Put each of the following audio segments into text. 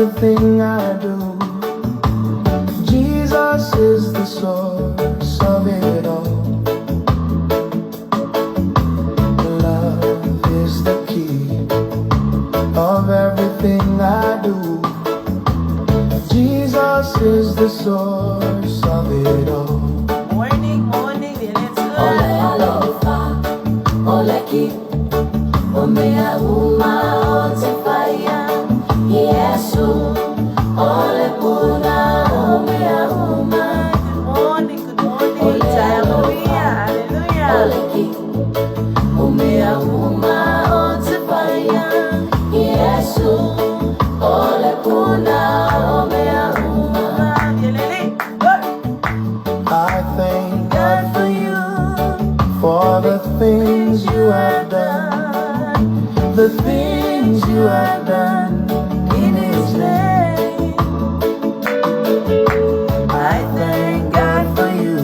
everything I do. Jesus is the source of it all. Love is the key of everything I do. Jesus is the source of it all. Morning, it's good. Ole alofa, ole ki, omea uma otefaya, Yesu, ole puna, omea uma. Good morning, hallelujah, hallelujah. Ole ki, omea uma otefaya, Yesu, ole puna, omea uma. I thank God for you, for the things you have done, the things you have done in His name. I thank God for you,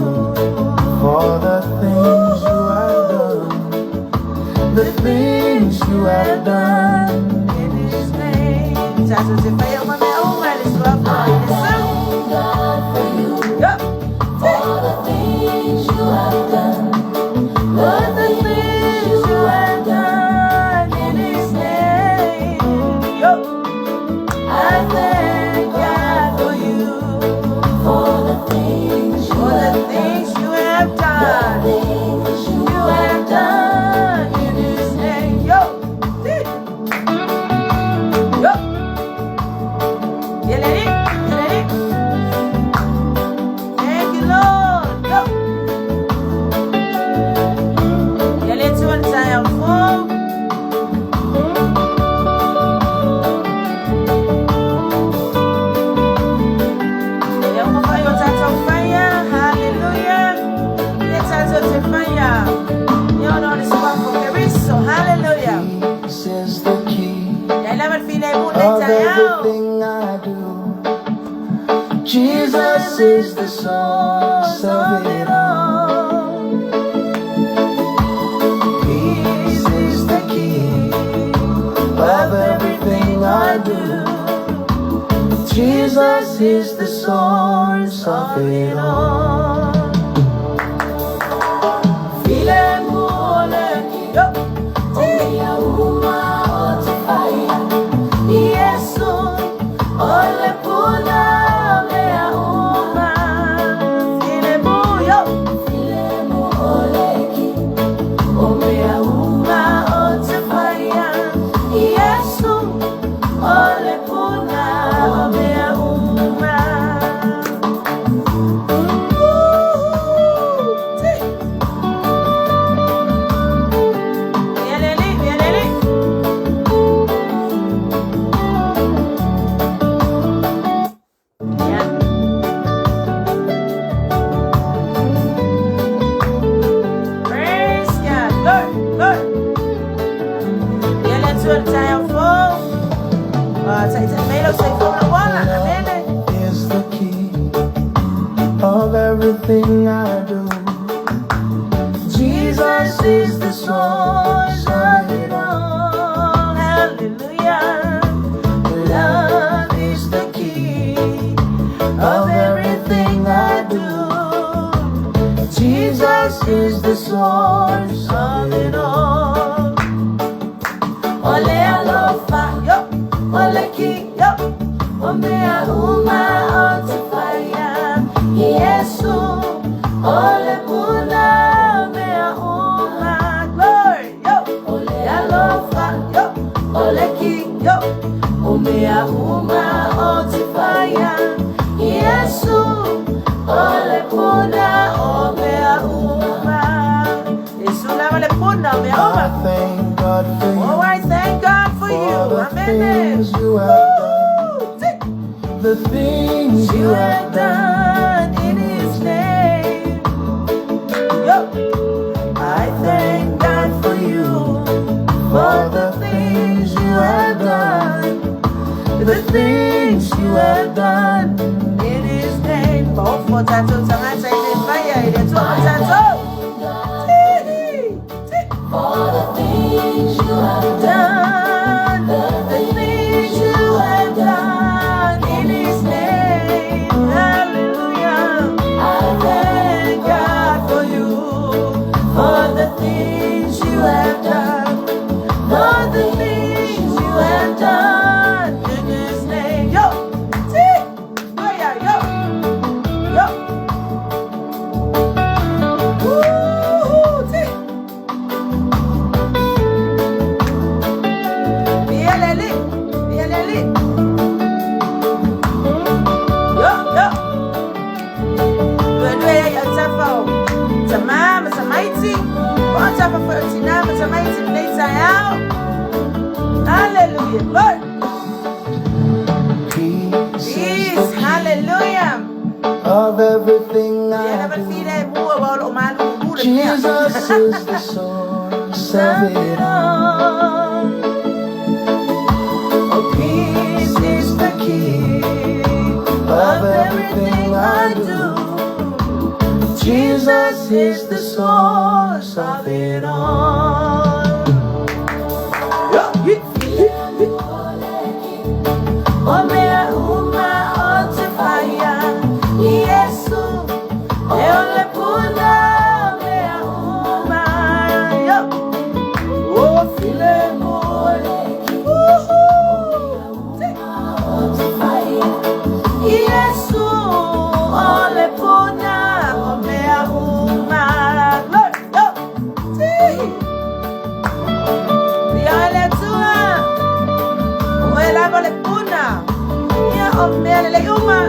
for the things you have done, the things you have done in His name. I thank God for you, for the things you have done, for the things you have done in His name. I thank God for you, for the things you have done, the things you have done in His name. Thank you, Lord. Let's one time for. Hallelujah. Let's also fire. You know this one for Carisso. Hallelujah. This is the key I never feel able of to everything I do. Jesus is the source of it all. Peace is the key of everything I do. Jesus is the source of it all. Is the key of everything I do. Jesus is the source of it all. Hallelujah. Love is the key of everything I do. Jesus is the source of it all. Ole alofa, ole ki, omea uma otefaya, Yesu, ole puna, omea uma. Glory. Ole alofa, ole ki, omea uma otefaya, Yesu, ole puna, omea uma. I thank God for you. Oh, I thank God for you. The Amen. things you have done, the things you have done in His name. I thank God for you, for the things you have done, the things you have done in His name. Oh, for that, sometimes I did fire. It's all that. For the things you have done, the things you have done. Hallelujah. of everything I Never do. feel that more about Jesus is the source of it all. Oh, peace is the key Of everything I do, Jesus is the source of it all. Omea uma otefaya Yesu Eole puna omea uma Yo Oh file mole Yesu Ole puna omea uma Yo Viole tua Uela vole puna Of men le uma.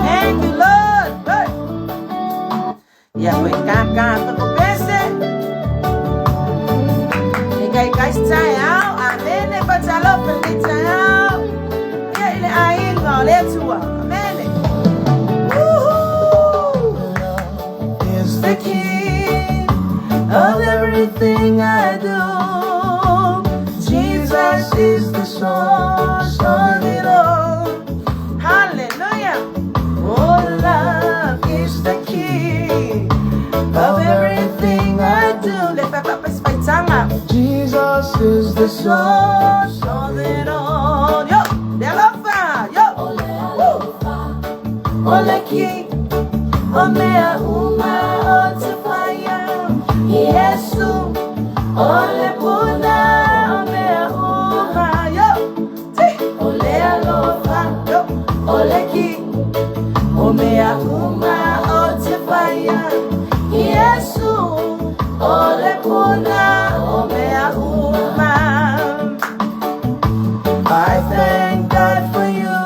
Thank you, Lord. Hey. Yeah, we can't go pese. You guys tie out. Amen. But I love the tie out. Yeah, I ain't gonna let you out. Amen. Woo! Is The key of everything I do. Jesus is the source of it all. Hallelujah. Oh, love is the key of everything I do. Jesus is the source of it all. Yo, Delofa, yo. Ole key, omea uma otefaya. Yesu, ole puna. Oleki, omea uma otefaya. Yesu, ole puna, omea uma. I thank God for you,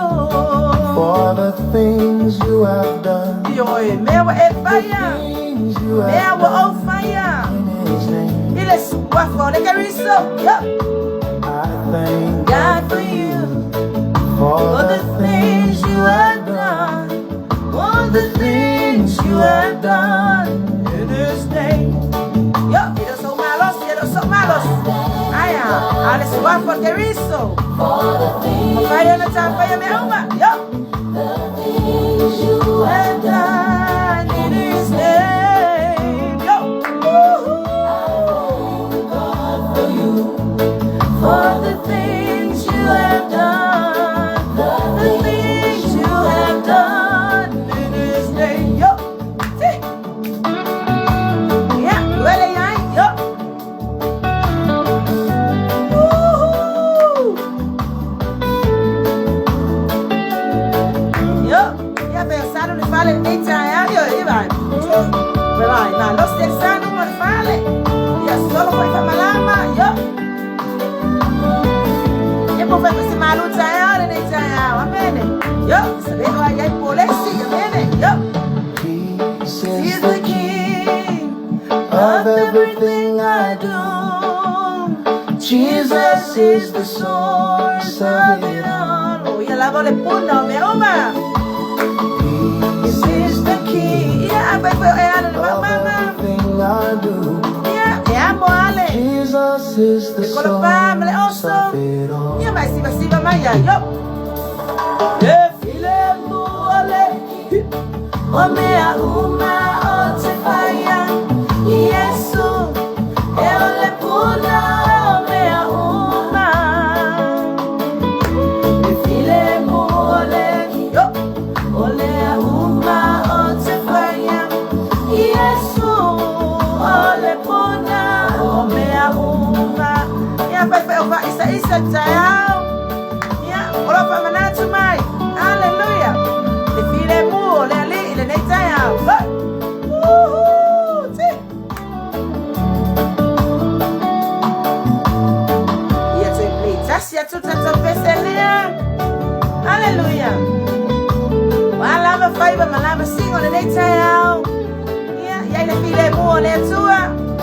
for the things you have done. Yo, mewa efaya, Things you have mewa done ofaya. in His name. Ile suwa for the cariso. Yo, I thank God for you. for the things you have done. All the things you have done in His name. Yo, ellos son malos, ellos son malos. Ay, ahora se va por Cristo. Fire no time, fire me over. Yo, the things you have done in His name. Yo, God for you, for the things you have done. Peace is the key of everything I do. Jesus is the source of it all. Peace is the key of everything I do. Jesus is the source of it all. Omea uma otefaya. Yesu, eole puna omea uma. Efile mole, yo, olea uma otefaya. Yesu, ole puna omea uma. Ya pepe oba isa tayao. Ya, ora pa manatu mai. Hallelujah. Efile mole ali. Hallelujah. Malama fiber, malama sing on the daytime. Yeah, the feel more than two.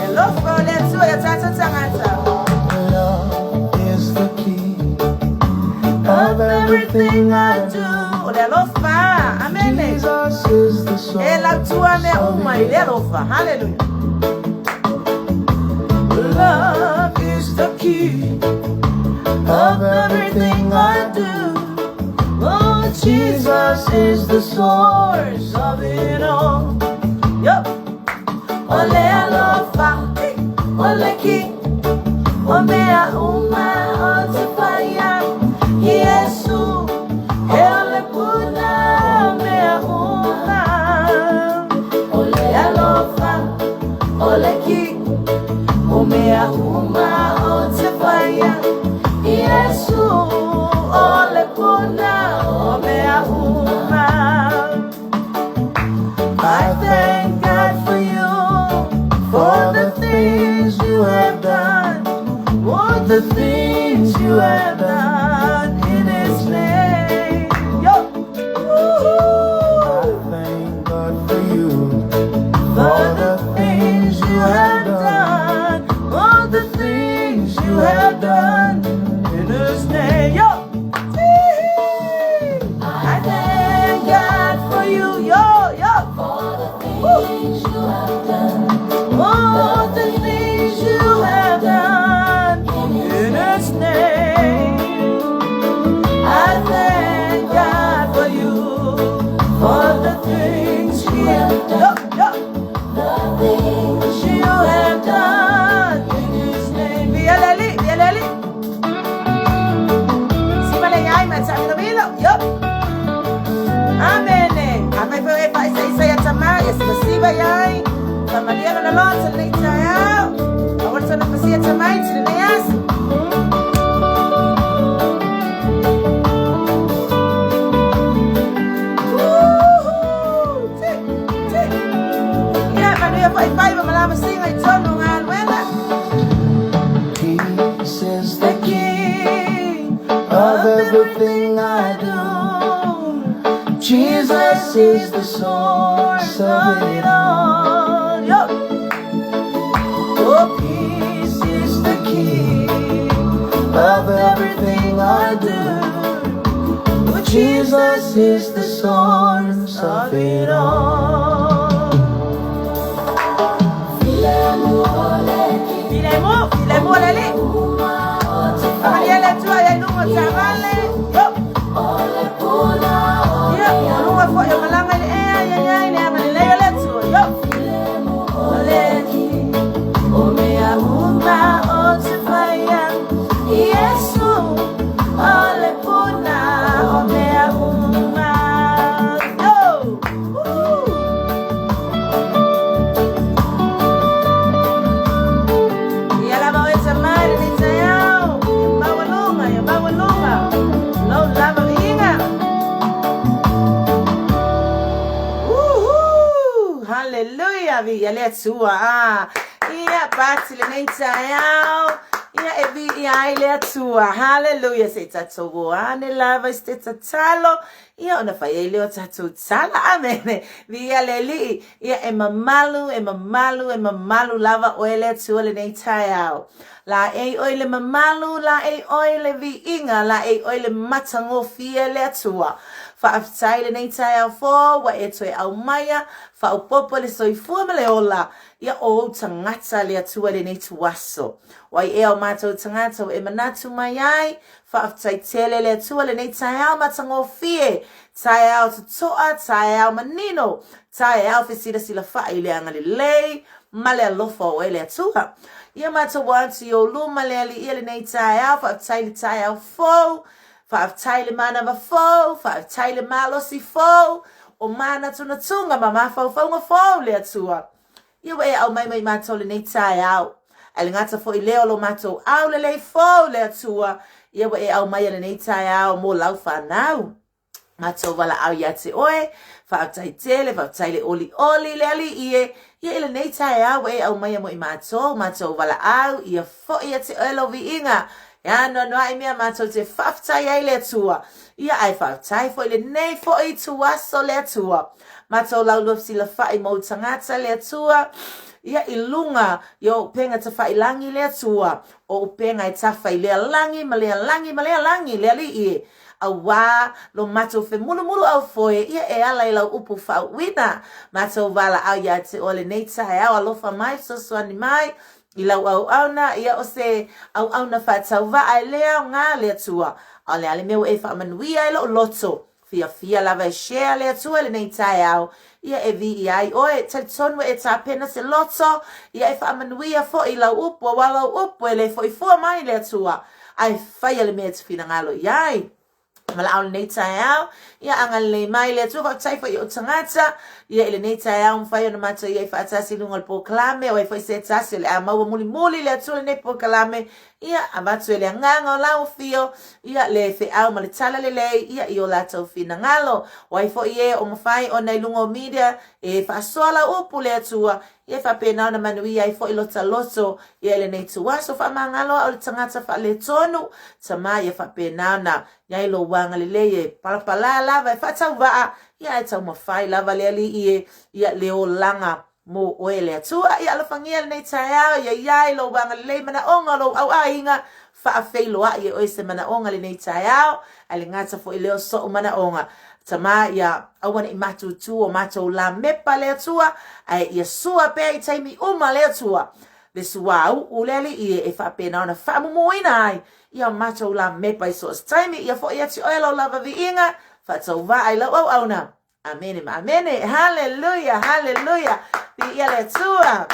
And love for that two. Your title tangata. Love is the key of everything I do. o le alofa. Amen. Jesus is the E la source tua me of uma it le all. alofa. Hallelujah. Love is the key of everything I do. Oh, Jesus is the source of it all. Yup. Ole alofa, ole ki, omea uma otefaya. Yesu, ele puna omea uma. Ole alofa, ole ki, omea uma otefaya. Yesu, ole puna omea uma. I thank God for you, for the things you have done, for the things you have done in His name. Yo. I thank God for you, For the things you have done, for the things you have done in His name. Yo. I thank God for you, yo, yo. For the things you have done. All the things you have done in His name. I thank God for you, for the things you have done. The things You have done in His name. Bialali, bialali. Si malayay, masabi na bilo. Yup. Amen. Amay pa e pa isa tama, yes masiba yay. Pamalia na lon sa late tayo. Awal sa napasiya tamay, sila na yas. Woohoo! Tik, tik. Yeah, manuya pa ipay, mamalamas singay tono nga alwela. peace is The the King of everything I do. Jesus is the source of it all. Yo. Oh, peace is the key Of everything I do, Oh, Jesus is the source of it all. Filemo, lali. Pamaliele tu ay nungo tangale. Yo. Yo, nungo fo yo malanga ni ay ni amalele yo le tu. Yo. Oleki, omea uma otefaya. Yesu, ole puna omea uma. Yo. Woo. Yala ba weta mari ni tayao. Yambawalunga. Lo lava vinga. Woohoo! Hallelujah. Vi yale tua. Ia pati le nei tayao. Ia evi ia ile tua. Hallelujah. Se tatogo ane lava este tatalo. Ia ona fa ile o tatu tala. Amen. Vi yale li. Ia mamalu lava oile tua le nei tayao. La e oile mamalu, la e oile vi inga, la e oile matango fie le atua. Fa aftaile nei tai au fo, wa e toi au maya, fa au popo le soifua mele ola. Ia o tangata le atua le nei tuaso. Wa e au mato tangata o e manatu mai ai, fa aftai tele le atua le nei tai au matango fie. Tai au tutoa, tai au manino, tai au fesida sila fa ile angale lei, male alofa o ele atua. Ia mata wanti o luma le ali ia le nei tai au, fa aftai au fo, fa aftai mana ma fo, fa aftai malosi fo, o mana tuna tunga mama fo nga fo le atua. Ia we au mai mata le nei tai au. Ale ngata fo i leo lo mato au le lei fo le atua. Ia we au mai le nei tai au mo lau whanau. Mato wala au ia te oe, fa aftai tele, fa aftai le oli le ali ie. Ia ele nei tai au e au mai mo i mato wala au, ia fo ia te elo vi inga. Ia no ai mea mato te faftai ai le tua. Ia ai faftai fo ile nei fo i tua so le tua. Mato lau lofsi la fai mo tangata le tua. Ia ilunga yo penga te fai langi le tua. O penga i tafai le langi ma le langi le ali ie. awa lo mato fe mulu au foi ia e ala ila upu Faatuatua mato vala au ya te ole neita au alofa mai so ani mai ila au na ia o se au na Faatauva ai lea ngā lea tua ale ale meu e whaamanuia ilo loto fia lava e share lea tua le neita au ia e vi ai oe tonu e ta pena se loto ia e whaamanuia fo ila upu wala upu ele fo i fua mai lea tua ai whai ale mea tufina ngalo iai mala au nei tai au ia anga le mai le tu tai fo i o tangata ia ele nei tai au mfai ona mata ia fa atasi lunga po klame o fa se tasi le ama muli le tu le po klame ia amatu ele nganga la o fio ia le fe au male tala le ia i o la tau fina ngalo o fo ie o mfai ona lunga media e fa sola o pule tua ia fa pena ona manui ai fo i lota loso ia ele nei tua so fa mangalo o tangata fa le tonu tama ia fa pena na ia lo wanga le e pala lava e Faatauva ia e tau mawhai lava le ali ia leo langa mo oele atua ia alofangia le nei tai ia lo wanga le mana onga lo au ainga whaafeiloa ia oe se mana onga le nei tai ale ngata fo i leo so mana onga tama ia awana i matu tu o matou la mepa le atua ai ia sua pe i taimi uma le atua le suau uleli ia e whapena ona whamumoina ai ia matou la mepa i so taimi ia fo ia ti oelo lava viinga Faatauva ai lau au na amene hallelujah ia le tua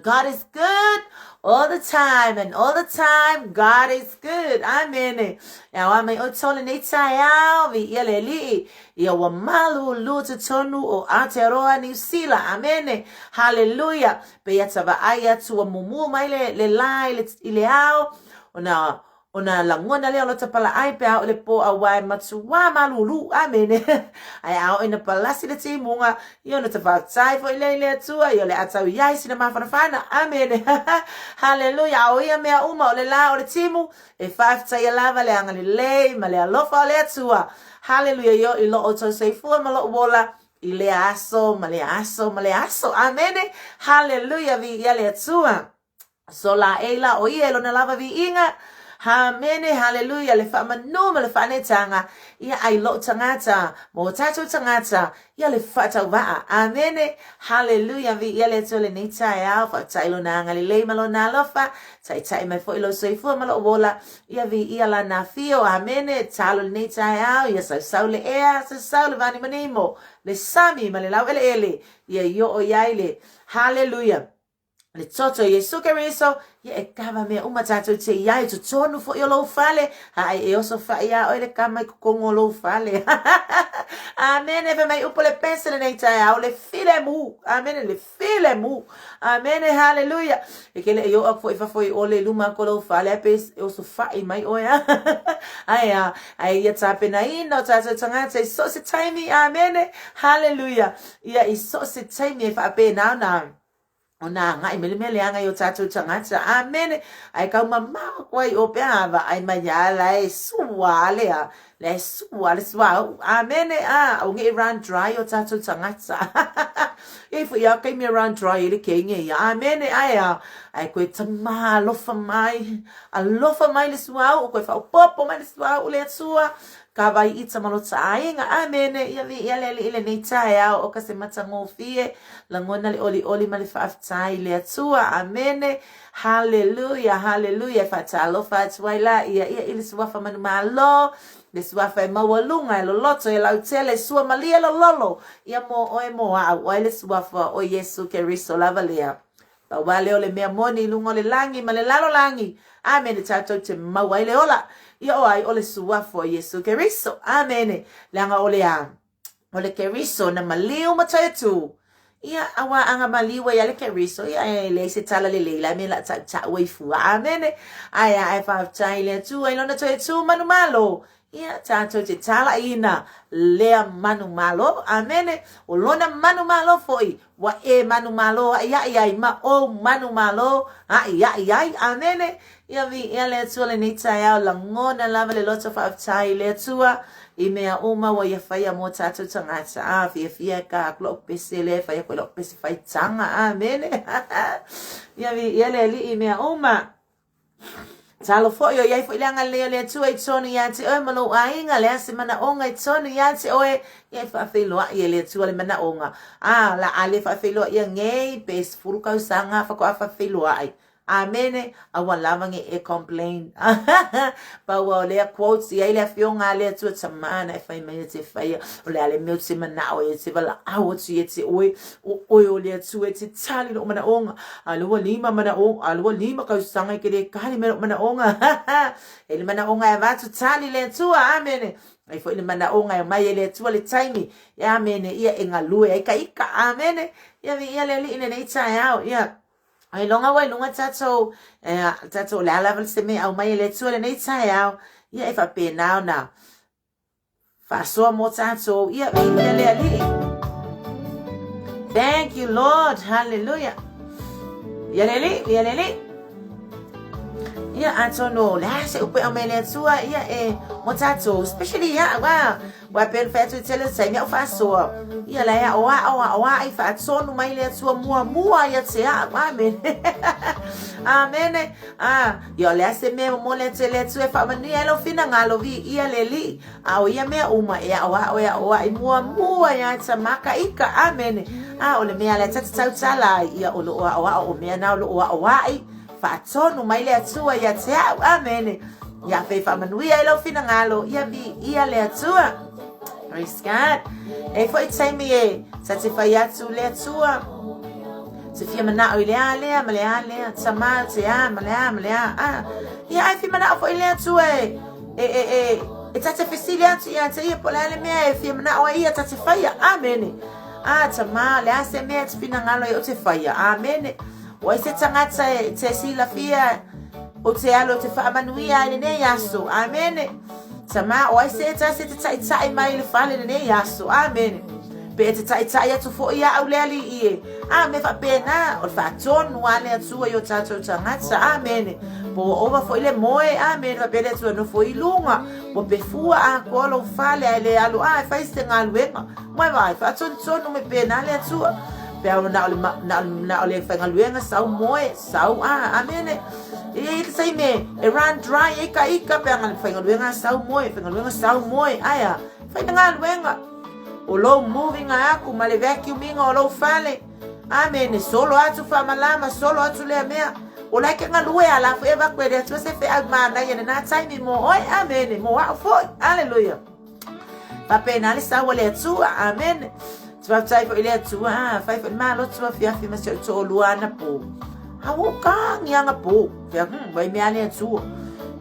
God is good all the time, and all the time God is good. Amen. Ya wa mai o tole nei tai au vi ia le li ia wa malu lu te tonu o Aotearoa New Zealand. Amen. Hallelujah. Pe ia tava ai atu mumu mai le lai le au ona langona le alota pala ai pe au le po awai matua malulu. Amen. Ai au ina palasi le timunga ia na tava tai fo ile tua ia le atau iai sina mafana. Amen. Hallelujah. Au ia mea uma o le la o le timu e whafta ia lava le anga le ma le alofa o le atua. Hallelujah. Yo i lo o tau seifua ma lo wola i le aso ma le aso. Amen. Hallelujah. Vi ia le atua. So la eila o ia lo na lava vi inga. Amen. Hallelujah. Le whamanu ma le whanetanga. Ia ai lo tangata. Mo tatu tangata. Ia le Faatauva. Amen. Hallelujah. Vi ia le tole nei tai au. Whatailo na anga le malo na lofa. Tai mai fo ilo soifua malo wola. Ia vi ia la na fio. Amen. Talo le nei tai au. Ia sau le ea. Sau le vani manimo. Le sami ma le lau ele. Ia yo o yaile. Hallelujah. Le toto Yesu Keriso ia e kama mea uma tatou te ia e tonu fo i o lou fale ai e oso fa ia o le kama i kukongo lou fale. Amen. Eve mai upo le pensele nei tai au le file mu. Amen. Le file mu. Amen. Hallelujah. E kele e o fo i fa fo i o le luma ko lou fale e pes e oso fa i mai o ya. Ai ia tape na ina o tatou tangata i so se taimi. Amen. Hallelujah. Ia i so se taimi e fa ape na ona ngai mele anga yo tatu tangata. Amen. Ai kau mama kwai o pe ava ai mai ala e suale le suale. Amen. O nge run dry o tatu tangata. If ya kai me run dry le kenge ya. Amen. Ai ko tama lofa mai le suau ko fa popo mai le suau le sua kawai ita malota ainga. Amen. Ia le nei tai au o ka se matango fie langona le oli ma le whaftai le atua. Amen. Hallelujah. Faatalo Faatuaila ia ili suafa manu malo le suafa e mawalunga e loloto e lautele sua malia lolo ia mo oe mo au le suafa o Yesu Keriso lava lea pa wale o le mea moni lungo le langi ma le lalo langi. Amen. Tatou te maua le ola ia o ai o le suafa o Yesu Keriso. Amen. Langa o le Keriso na maliu mataitu ia awa anga maliwa ya le Keriso ia le se tala le leila me la ta waifu. Amen. Ai fa tai le tu ai lona tu manu malo ia tatou te tala ina lea manu malo. Amen. O lona manu malo foi wa e manu malo ai ma o manu malo ai. Amen. Ia vi ia le tu le ni tai au langona lava le loto fa tai le tua i mea uma wa ia whaia mo tatou tangata. Fia ka klok pese le whaia koe lok pese whai tanga. Amen. Ia le li i mea uma Talo fo yo yai fo ilanga le tu e tonu ya te o malo ainga le se mana onga e tonu ya te oe ye fa felo ye le tu le mana onga la ale fa felo ye ngei pes furu ka sanga fa ko fa felo ai amene awala e complain pa wa le quotes ye le fionga le tu tsamana e fa me te fa ye o le ale me te mana o ye te bala awo tu ye te oe o le tu e te tali no mana onga alo lima mana onga alo lima ka sanga ke le kali mana onga ele mana onga e vatu tali le tu amene ai foi le mana onga e mai le tu le taimi ya amene ia engalue ai ka ika amene ia vi ia le ine nei tai au ia ai longa wai longa tato tato la level se me au mai le tu le nei tai au ia e fa pena na fa so mo tato ia vi ia le ali. Thank you Lord, hallelujah. Ia le li ia atono la se upe amele tua ia mo tato especially ia wa pen fetu tele sai me fa so ia la ia oa ai fa sono mai le tua mua ia te amen amen ia le se me mo le tele tua fa mani elo fina ngalo vi ia le li au ia me uma ia oa ai mua ia tamaka ika amen ole me ala tata tala ia o o me na o ai Faatono mai le atua ia te au amene ia fe fa manuia ilo fina ngalo ia bi ia le atua praise God e foi taimi sa te fai atu le atua se fia mana o ile ale tama te male ia ai fi mana foi le atua e tate fesilia atu ia te ia pola le me fia mana o ia tate fai amene tama le ase me fina ngalo ia te fai amene o se tangata te sila fia o te alo te whaamanuia ne yaso amene tama o se tai mai le fale ne yaso amene pe te tai atu fo ia au le ali ie me fa pena o fa tonu ale atu yo tato tangata amene po ova fo ile moe amene fa pena tu no fo ilunga po pe fua a kolo fale ale alo fa iste ngaluenga mai vai fa tonu me pena ale atu Pea na ole whangaluenga sau moe, sau amene. E sai me, e run dry ika pea whangaluenga sau moe, aya. Whangaluenga. O lo moving aku, ma le vacuuminga o lo fale. Amene, solo atu whamalama, solo atu lea mea. O lai ke ngalue ala fu eva kwere atu se fe agmana yene na taimi mo, oi amene, mo wa foi, hallelujah. Papena le sau le atu, amene. Sebab saya ile tua fai malo tua fia masih to luana po hawo kang yang po fia bai me ale tua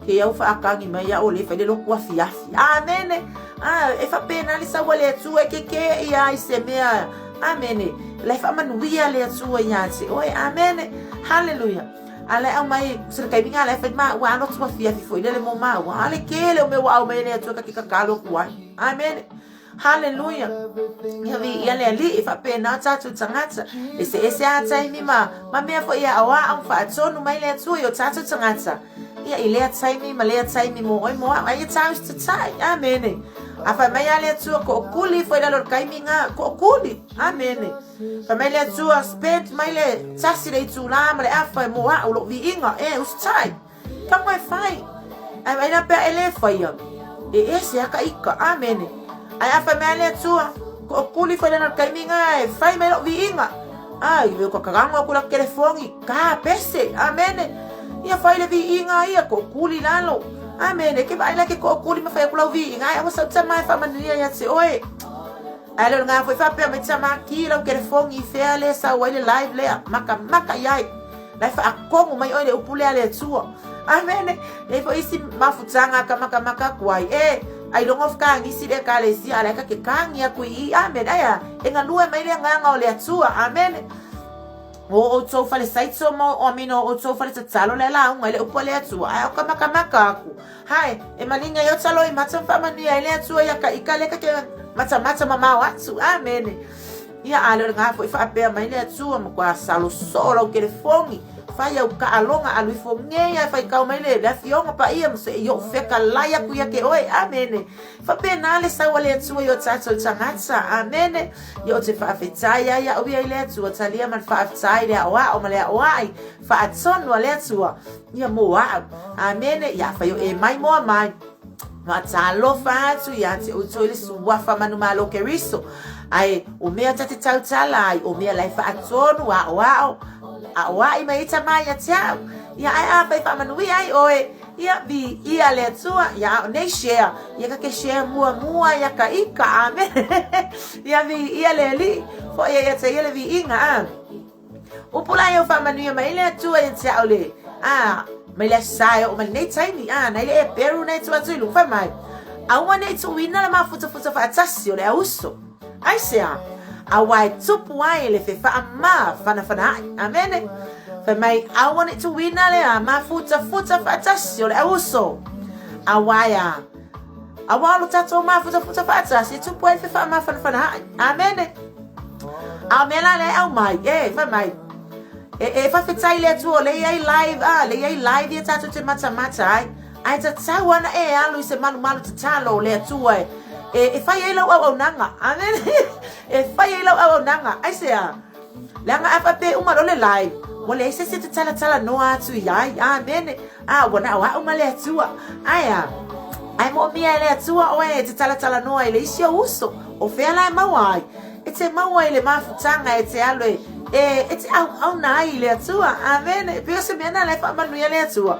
ke eu fa kang i mai ole fa le lo kwa fia amen e fa pena le sa wale tua ke ia se me amen le fa manuia le tua ya se oi amen hallelujah ale au mai ser kai binga le fa ma wa no tua fia foi le mo ma wa ale ke le o me wa mai le tua ka kalo kwa amen hallelujah ia vi ia le ali fa pena tatu tangata ese atai mi ma me fo ia awa am fa tonu mai le tu yo tatu tangata ia ile atai mi ma le atai mi mo ai times to tai amen afa mai ale tu ko kuli foi da lor kai mi nga ko kuli amen fa mai le tu spent mai le tasi le tu la ma le afa mo wa lo vi inga us tai ka mai fai ai na pe ele foi ese aka ika amen ai afa mele tua ko kuli foi na kaiminga e fai me lo viinga ai ve ko kaganga ko la telefongi ka pese amen ia fai le viinga ia ko kuli lalo amen ke vai la ke ko kuli me fai ko la viinga ai amo sa mai fa mania ya se oe ai lo nga foi fa pe me chama ki lo telefongi fe ale sa wai live le maka yai lai fa akongo mai oe upule ale tua amen e foi isi mafutanga maka kwai ai longo fka ngi sile kale si ala ka ke kangi ya kui amen aya enga lue mai le nganga o le atua amen o to fale site so mo o mino o to fale tsalo le la unga le upole atua ai ka maka ku hai e maninga yo tsalo i matsa fama ni ile atua ya ka ikale ka ke matsa mama watu amen ia ala nga foi fa pe mai le atua mo kwa salo solo ke le fongi fai au ka alonga alui fo ngeia fai kau mai le fionga pa ia mse yo feka laia kuia ke oi amene fa pena le sa wale tu yo tatso tangata amene yo te fa fetaya ya o ia le tu talia man fa fetaya wa o male wai fa atson wale tu ia mo wa amene ya fa yo e mai mo mai ma talo fa tu ya te o tu le suwa fa manu malo ke riso ai o mea tate tau tala ai o mea lai fa atonu wa i mai ta ya tau ya ai a fa manui ai oe ya bi ia le tua ya ne share ya ka ke share mua ya ka ika amen ya bi ia le li fo ya te ia le vi inga o pula yo fa manui mai le tua ya tau le mai le sai o mai nei tai ni na le peru nei tua tu lu fa mai a wa nei tu wina le mafuta fa atasio le uso ai sea awai tupu ai le fe fa ma fana amen fa mai I want it to win ale ma futa fa tasio le uso awaya awalo tato ma futa fa tasio tupu ai fe fa ma fana amen amela le au mai fa mai fa fe tai le tu le ai live ya tato te mata ai ta tawana alu se malu te talo le tu e fai ai lau au nanga amen e fai ai lau au nanga ai sea langa apa pe uma le lai wale se te tala no atu ai amen wana wa uma le tua ai mo mia le tua o te tala no ai le isi uso o fe la mawai e te mawai le mafutanga e te alo e te au nai le tua amen pe se mena le fa manu le tua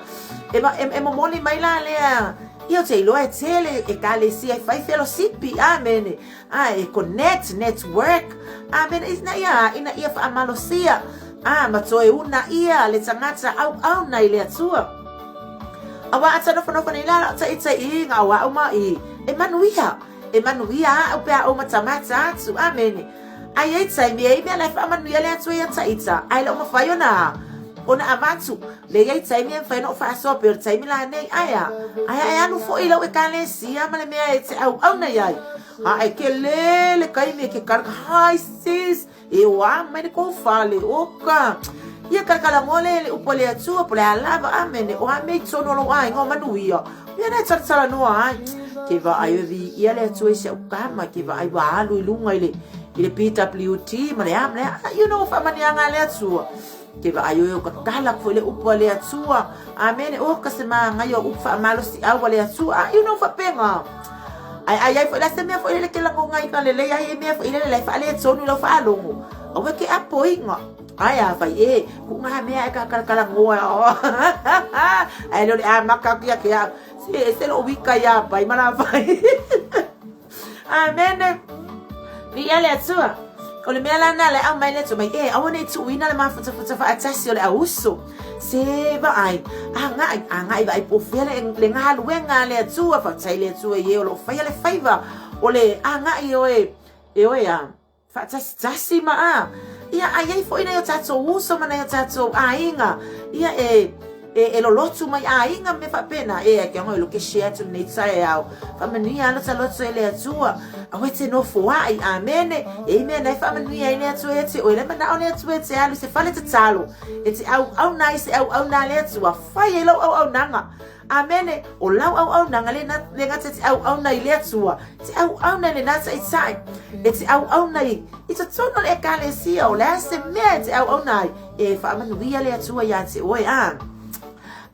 e mo moli mai la le io te lo e tele e kale si e fai fellowship amen e connect network amen ina ia fa amalosia ma toe una ia le tangata au na ile atua awa atano fono ila ta ita inga wa uma Emanuia o pe o matamata tu amen ai ita me la fa manuia le atua ya ita ai lo ma faiona ona avantu le ia taimi en fa no fa so per taimi la nei ai anu fo ilo e kale sia male me ai au na ai ai ke le kai me ke carga hai sis e wa me ko fale oka ia carga la mole le upole atu upole alava amen o ame sono lo ai ngo manuia ia na tsala no ai ke va ai vi ia le atu se o kama ke va ai wa lu lunga ile PWT male you know fa manianga le atu ke va ayo ka kala fo le upole atua amen o ka se ma ngayo ufa malo si awale atua you know fa penga ai fo la se me fo le ke la ngai ka le ai me fo ile le fa le tsonu lo fa longo o ke apoinga ai fa ku nga me ka kala ngoa ai lo maka kia ke se lo wika ya pai mala fa amen ni ale atua o le mea lana le au mai le to mai awane tu wina le mafuta fa atasio le auso se ba ai anga vai po fele le nga luenga le tu fa tai le tu o lo fa le faiva o le anga fa tasi ma ia ai fo ina yo tato uso mana yo tato ainga ia e lo lotu mai ainga me fa pena ke ngo lo ke share tu nei sai au fa mania lo talo tso le atua awete no fo ai amen me na fa mania ile atu ete o le mana o le atu ete alu se fale te talo ete au nice au na le atua fa ye lo au nanga amen o lau au nanga le ngate te au na ile atua te au na le na sai sai ete au na ita tono le kale si o la se me te au na fa mania le atua ya te o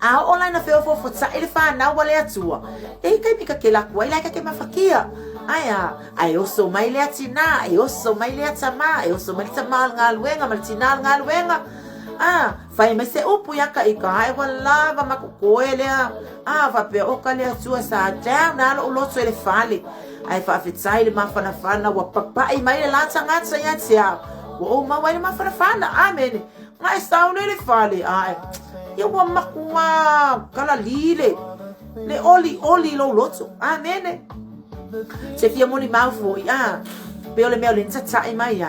ola na feo fo sa ele fa na wale atua kai mika ke la kwa ila ka ke mafakia ai oso mai le atina ai oso mai le atama ai oso mai tama ngaluenga maltina ngaluenga fai me se upu ya ka ika ai wala va makoele va pe o ka le atua sa down na lo so ele fale ai fa fitsai le mafana fana wa papa ai mai le lata ngatsa ya tia o ma wai mafana fana amen ngai saune le fale ia wa makua kala lile le oli lo loto amen se fia moni maufu pe ole meo le tata mai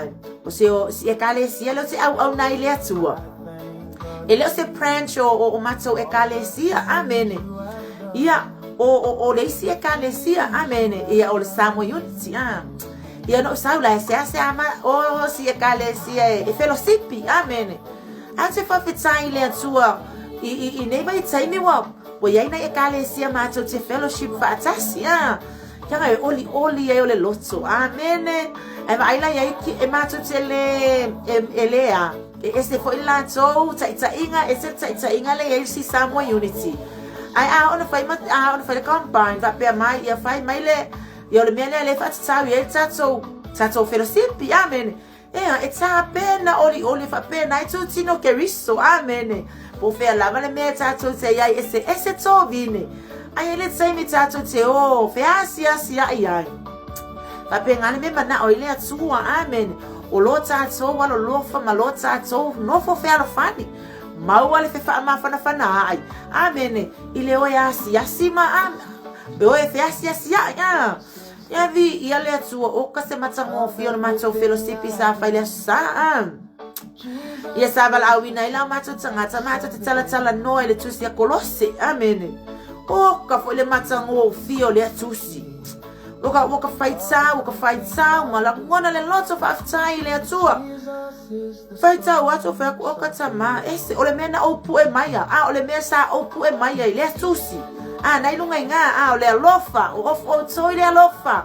o se o si kale si lo se au nai le atua ele se branch o mato kale si amen ia o le si kale si amen ia o le samo unity ia no saula se ama o si kale si e fellowship amen A te whawhetai lea tua I nei vai taimi wa. Wa iai na ekalesia mātou te fellowship whaatasi. Kianga e oli e ole loto. Amene. E maila iai ki e mātou te le lea. E se fo ila tou taitainga. E se taitainga le e si Samoa Unity. Ai ona fai combine. Va pea mai ia fai mai le. Ia ole mea le whaatatawi e tatou fellowship. Amene. E tā pēna oli fa pēna i tū tino ke riso, amene. Po whea lava le mea tātou te iai ese tō vine. Ai le taimi tātou te o, whea asi ai ai. Fa pēna le mea mana o i lea tua, amene. O lo tātou walo lofa ma lo tātou nofo whea lo whani. Mau ale whea ma whana ai, amene. I le oe asi ma, amene. Be oe whea asi ai, ia vi ia le tua o ka se matango fio le matou fellowship sa faile sa ia sa bala awina ila matou tangata matou te tala no ile tusi kolose amene o ka foi le matango fio le tusi o ka faita mala ngona le loto fa aftai le tua faita wato fa o ka tama ese o le mena o pu e maia o le mesa o pu e maia ile tusi nai lunga inga o le alofa o toi le alofa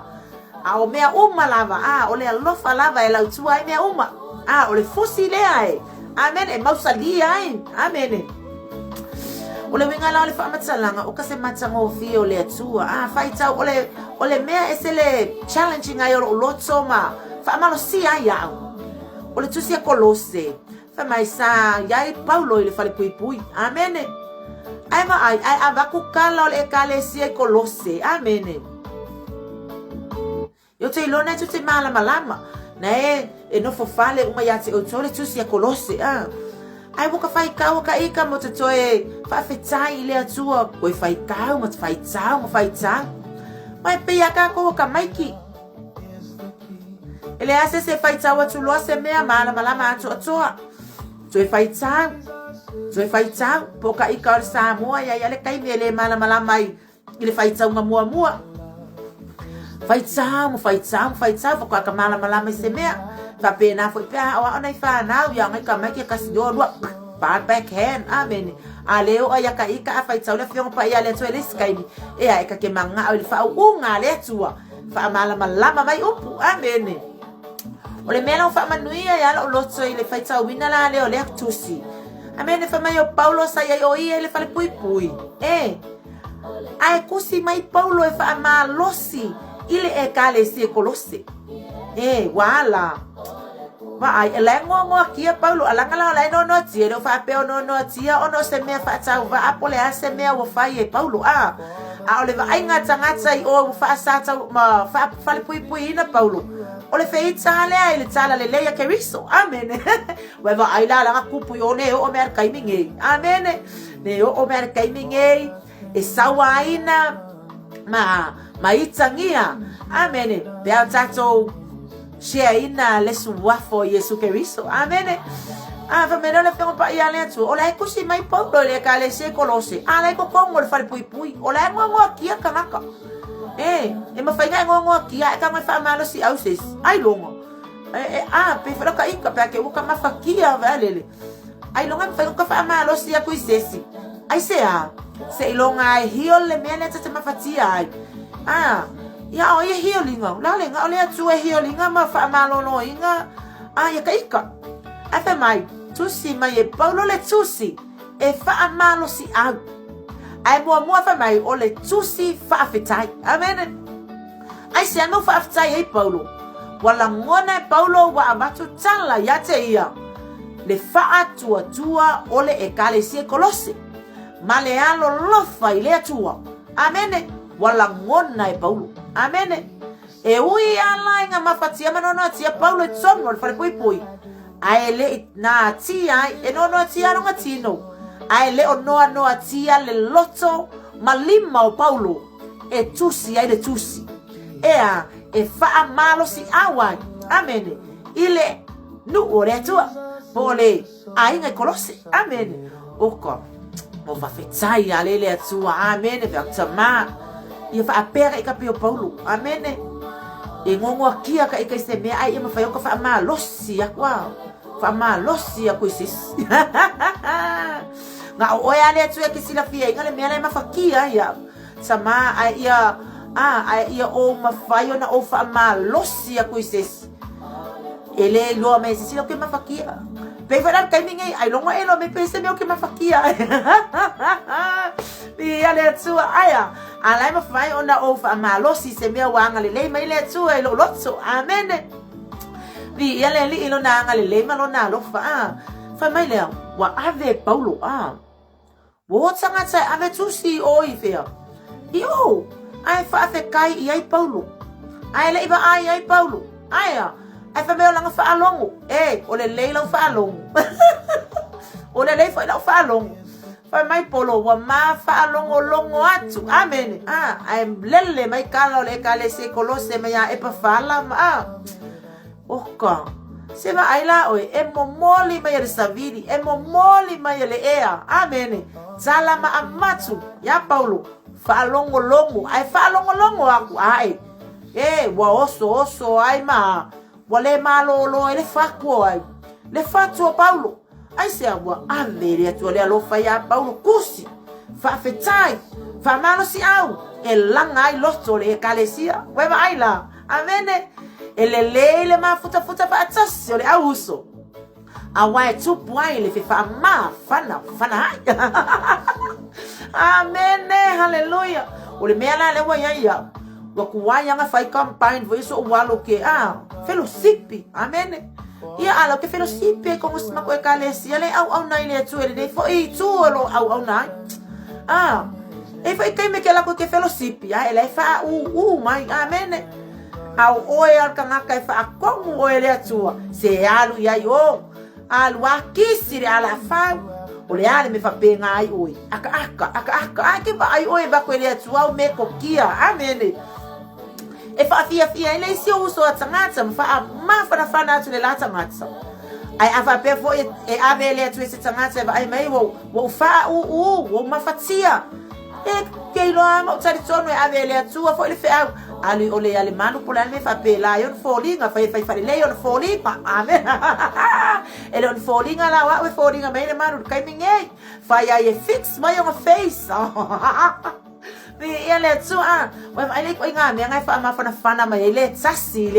o mea uma lava o le alofa lava e lau tua e mea uma o le fusi le ai amen e mausali ai amen o le winga la o le whaamatalanga o ka se matango fio le tua faita o le mea ese le challenging ai o loto ma whaamalo si ai au o le tusi a kolose whamai sa iai Paulo i le whale pui amen ai avaku kala o le ekalesia kolose amene yo te ilona tu te malama na e no fofale uma ya te o tole tu sia kolose ai boka fai ka ika mo te toe fa fetai le atua ko fai ka mo fai tau mai pe ya ka ko ka maiki ele ase se fai tau tu lo se mea malama atu atoa tu fai tau poka ika Samoa ya le kai mele malama mai ile fai tau mua fai tau ko ka malama se mea fa pena foi pa ona fa na ya ngai ka mai ke kasi do pa backhand amen aleo ya ka ika fai tau le fiong pa ya le to le sky e ai ka ke manga o fa unga le tua fa malama mai upu amen o le mela fa manuia ya lo so ile fai tau wina la le o le tusi amen fa mai o Paulo sa ya o ile fa le pui ai kusi mai Paulo e fa malosi ile e kale si kolose wala ma ai elengo kia Paulo alanga la no tia do fa pe no tia ono se me fa tau va apole ase me o fa e Paulo ole va ai ngata i o fa sa tau ma fa le pui na Paulo ole fe itale ai le tala le ya keriso amen wa va ai la kupu yo ne o mer kai minge amen ne o mer kai minge e sawaina ma itangia amen pe tato share ina lesu wafo Yesu Keriso amen fa mena le fengo pa ia le tu ola ko si mai Paulo le ka le se kolose ala ko kongo le fal pui ola ngo kia kanaka e ma fa ngo kia ka ma fa malo si auses ai longo pe fa ka ika pa ke o ka ma fa kia valele ai longa fa ka fa malo si a kuisesi ai se longa hiol le mena tata ma fatia ai ya o ye healinga la lenga ole atu healinga ma fa malono inga ya kaika afa mai tusi mai e Paulo le tusi e fa malo si ai mo fa mai ole tusi fa fetai amen ai se no fa fetai e Paulo wala ngona Paulo wa amatu tala ya te ia le Faatuatua ole e kale si kolose male alo lofa ile atua amen wala ngona e Paulo amen e ui ala inga mafatia manono tia Paulo e tsono fare pui ai le na tia e no tia no tino ai le no tia le loto malima o Paulo e tusi ai le tusi e fa malo si awa amen ile nu ore tua pole ai ngai kolose amen oko mo fa fetai ale le tua amen e tama ia fa apera i ka pio Paulo amen e ngongo kia ka ika se me ai ma fa yo ka fa ma losi akwa fa malosi a kuisis nga o ale tu ki sila fia ngale me ale mafakia ya sama ia ia o mafaio na o fa malosi a kuisis ele lo me sila ke mafakia pe fa kai mingi ai longo elo me pese me o ke mafakia bi ale tu aya ala mafai ona o fa malosi se me wanga le mai le tu e lo lotso amen bi ele li ilo na ngale le malo na lo fa mai le wa ave paulo wo tanga sai ave tu si o I fea io ai fa fe kai I paulo ai le iba ai paulo aya ai fa me langa fa alongo o le lo fa alongo o le fa alongo fa mai polo wa ma fa alongo longo atu amen ai lele mai kala le kale se kolose me ya e pa fala oka se va ai la oi e momoli mai le savili e momoli mai le ea amen sala ma amatu ya paulo fa longo longo ai fa longo aku ai wa oso ai ma wa le malo le fa ko ai le fa tu paulo ai se agua avere tu le alo fa ya paulo kusi fa fetai fa malo si au e langa ai losto le kalesia wa ai la amen ele ma futa fa atasio le auso awa tu puai le fa ma fana amen hallelujah ole mela le wa ya wa kuwaya nga fa campaign vo isso walo ke fellowship amen ia alo ke fellowship ko mas mako kalesia le au nai le tu ele fo I tu lo au nai e foi kai me que ela ko ke fellowship ya ele fa mai amen au oe al kanga kai fa akongu oe le atua se alu ya yo alu akisi ala fa ole ale me fa penga ai oi aka ai ba ai oi ba ko le atua me ko kia amen e fa fia ele se uso atangata fa ma fa na tu le latangata ai ava pe fo e ave le tu se tangata ai mai wo fa wo ma fatia e ke lo ama tsari tsono e ave le tu fo le fe ali ole ale manu pula me fa pe la yon falling fa le yon falling pa amen ele on falling ala wa we falling me le manu kai mingai fa ya e fix my on face vi ele tu we ai ko inga me ngai fa ma fa ma ele tsasi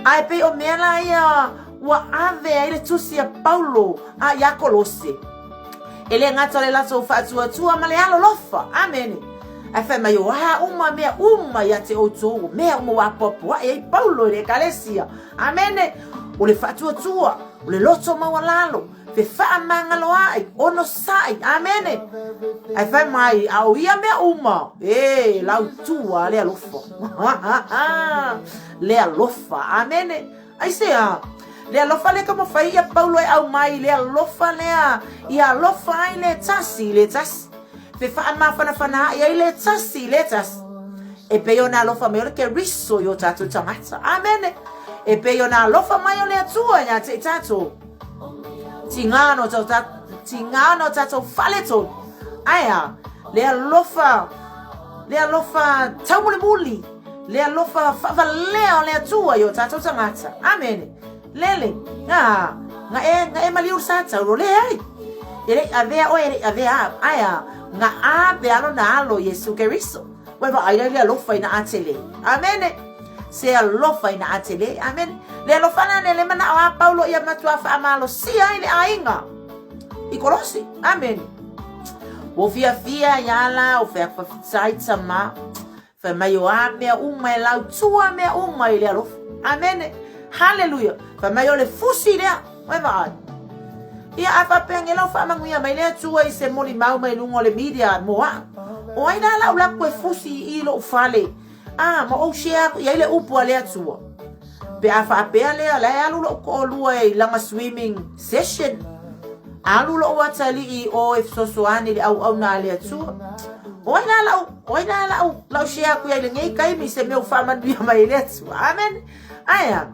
ai pe o me la ya wa ave ele tu si paulo ya kolose ele ngata le la so Faatuatua ma le alo lofa amen ai fa mai uma ya te oto me mo wa popo e paulo le kalesia amen o le Faatuatua o le loto ma walalo fe fa mangalo ai ono sai amen ai fa mai au ia me uma lau tua le alofa amen ai se le alofa le como fai ia paulo au mai le alofa le ia alofa ai le tasi fe fa ma fana ia le tasi e pe yo na alofa me ke riso yo tatu tamata amen e pe yo na alofa mai o le tua nya te tatu tingano tatu faleto aya le alofa tamuli le alofa fa le tua yo tatu tamata amen lele nga e mali usata ro le ai ele avea aya nga ave alo na alo Yesu Kristo wewe ai le alofa ina atele amen se alofa ina atele amen le alofa na le mana wa paulo ia matua fa amalo si ai le ainga I kolosi amen wo fia yala o fa sai sama fa mayo ame uma la tua me uma ile alofa amen hallelujah fa mayo le fusi le wewe ai ia apa pengelo fa manguia mai le tua I se moli mau mai lungo le media moa o ai la ula ko fusi I lo fale ma o share ia le upu le tua pe afa pe le ala alu lo ko lua I langa swimming session alu lo watali I o if sosoani le au na le tua o ai la share ko ia le ngai kai mi se meu fa manduia mai le tua amen aya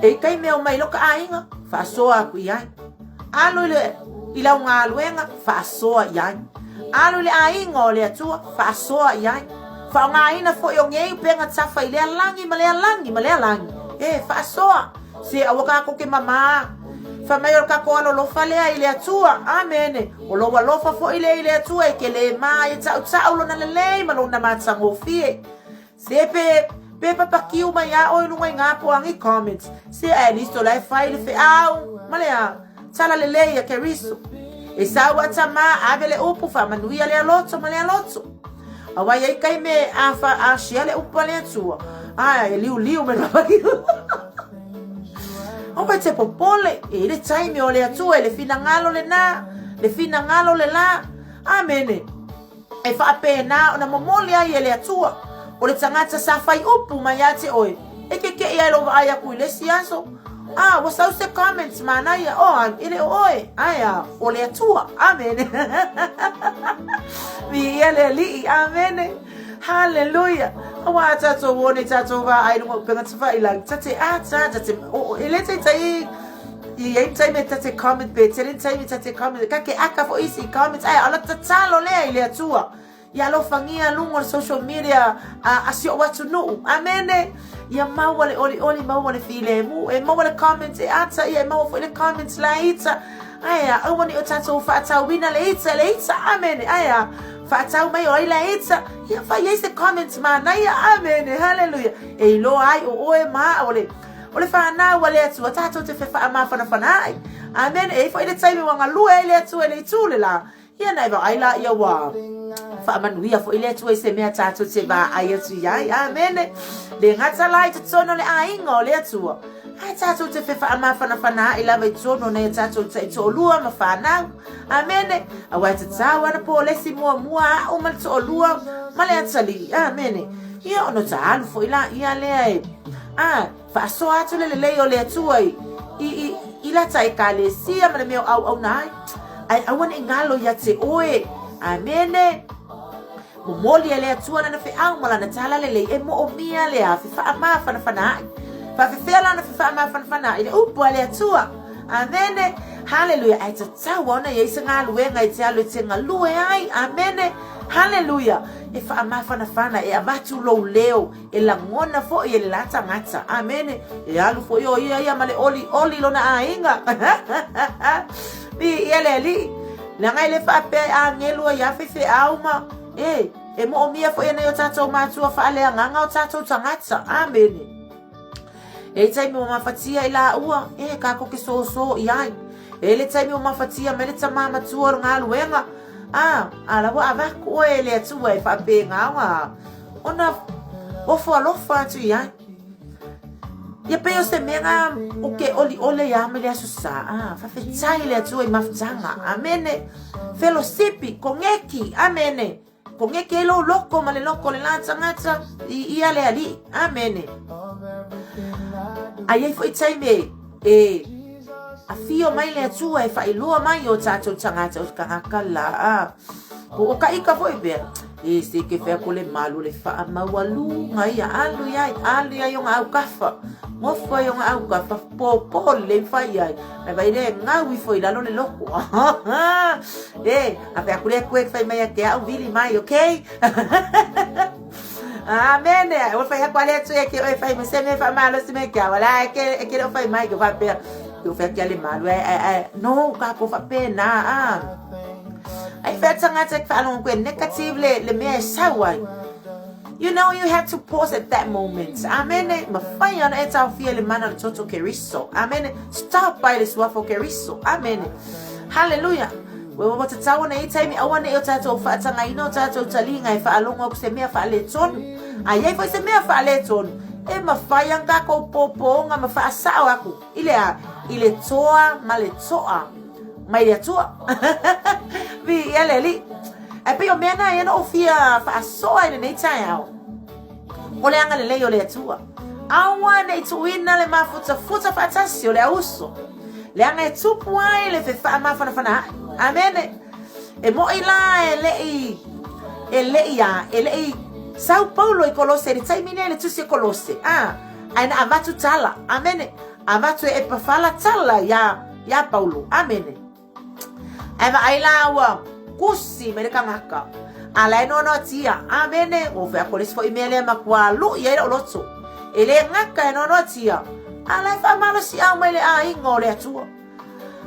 e kai meu mai lo ka ainga fa soa ku ia alu le ila nga luenga fa soa ia alu le ainga le tua fa soa ia fa nga ina fo yo ngei penga tsafa ile langi male langi fa soa Se awaka ko ke mama. Fa mai o ka ko lo fale ai le atua. Amen. O lo wa fa fo ile atua ke le mai ta lo na le ma lo na matsango fie. Se pe papa kiu mai a o no nga po ang comments. Se ai listo lai fai le fe au. Malea. Sala le ya ke riso. E sa wa tama abele upu fa manuia le alotso male alotso. Awai ai kai me a shia le upu le atua. Ai liu me na kiu. O pa te popole e le taimi o le atua e le fina ngalo le na, le fina ngalo le la. Amene. E fa pena ona momoli ai e le atua. O le tangata sa fai upu mai ate oe. E ke ia lo vai aku le siaso. What's those the comments man? Ile oe. O le atua. Amen. Vi ele li. Amen. Hallelujah. Wa tato woni tato va ai no penga tfa ila tate tate ele tai i tai me tate comment be tai me tate comment ka ke aka fo isi comments ala tatalo le ile atua ya lo fangia lungo social media asio watu no amene ya mawale oli mawale file mu e mawale comments ata ya mawale fo ile comments la ita awani o tato fa ta wina le ita amene Faatau mai oi la itsa ya fa yese comments ma na ya amen hallelujah e lo ai o ma ole fa na wale atu tato te fa ma fa ai amen e fa ile tsai wanga lu ele atu ele tule la ya na ba ai la ya wa fa manu ya fo ile atu se me tato te ba ai atu ya amen le ngata lai te tsono le ai ngole atu tato te fa ma fa ai la ba tsono ne tato te tolua ma fa na amen awa te tawa na po le si mua o mal to lua male atsali amen ia ono ta alu fo ila ia le fa so atu le o le atu ai ila tai kale si ama me au nai ai awan ingalo ya te oe amen mo moli le atu na fe au mala na tala le e mo o mia le a fa ma fa fa fe la na fa ma fa ile upo le atu amen hallelujah ai tsawa na yesa ngaluwe ngai tsalo tsenga luwe ai amen hallelujah e fa ma fana e abatu lo leo e la ngona fo e la tangata amen e alu fo yo ia male oli lo na ainga bi ele li la ngai le fa pe angelo ya fe auma e mo mia fo ene yo tato ma tu fa le nganga o tato tangata amen e tai mo mafatia ila ua ka ko ke so iai ele tai mo mafatia mele tama matua ngalu wenga ala wa ava ko ele tu e fa pe ngawa ona o fo lo fa tu iai ya pe o se menga o ke oli ya mele asusa fa fe tai le tu e mafzanga amene fellowship kongeki amene kongeki lo loko male loko le lantsangata ia le ali amene ai foi taime afio mai le tua e fai lua mai o tato tangata o kakala o ka ika foi be se ke fe ko le malu le fa mawalu ngai alu ya yo ngau kafa mo foi yo ngau kafa po le fai ai me vai le ngau foi la le loko a pe akule ko fai mai ke au vili mai okay amen o fai quale tu e che o fai se me fa malo se me chiama la che lo fai mai che fa per tu fai che le malo no ka ko fa pena ai fa tsanga tek fa lo que negative le me sawa you know you have to pause at that moment amen ma fai ana eta fia le mana toto keriso amen stop by the swafo keriso amen hallelujah we want to tell na itime awane yo tato fa tsanga ino tato talinga e fa alongo ko se me fa le ton ai foi se me fa le ton e ma fa yanga ko popo nga ma fa sawa ku ile toa male toa mai ya toa vi ele li e pe o mena ena ofia fa so ina nei tai ole anga le yo le toa awane tuina le mafuta fa tasio le uso le anga tupu ai le fa ma fa amen e mo ila ele Sao Paulo e Colosse le tai minele tu se Colosse ai na avatu tala amen avatu e pa fala tala ya Paulo amen eva ai la wa kusi me ka maka ala no tia amen o fa Colosse fo imele ma kwa lu ye lo so ele ngaka no tia Ala fa malo si au mai le ai ngole atua.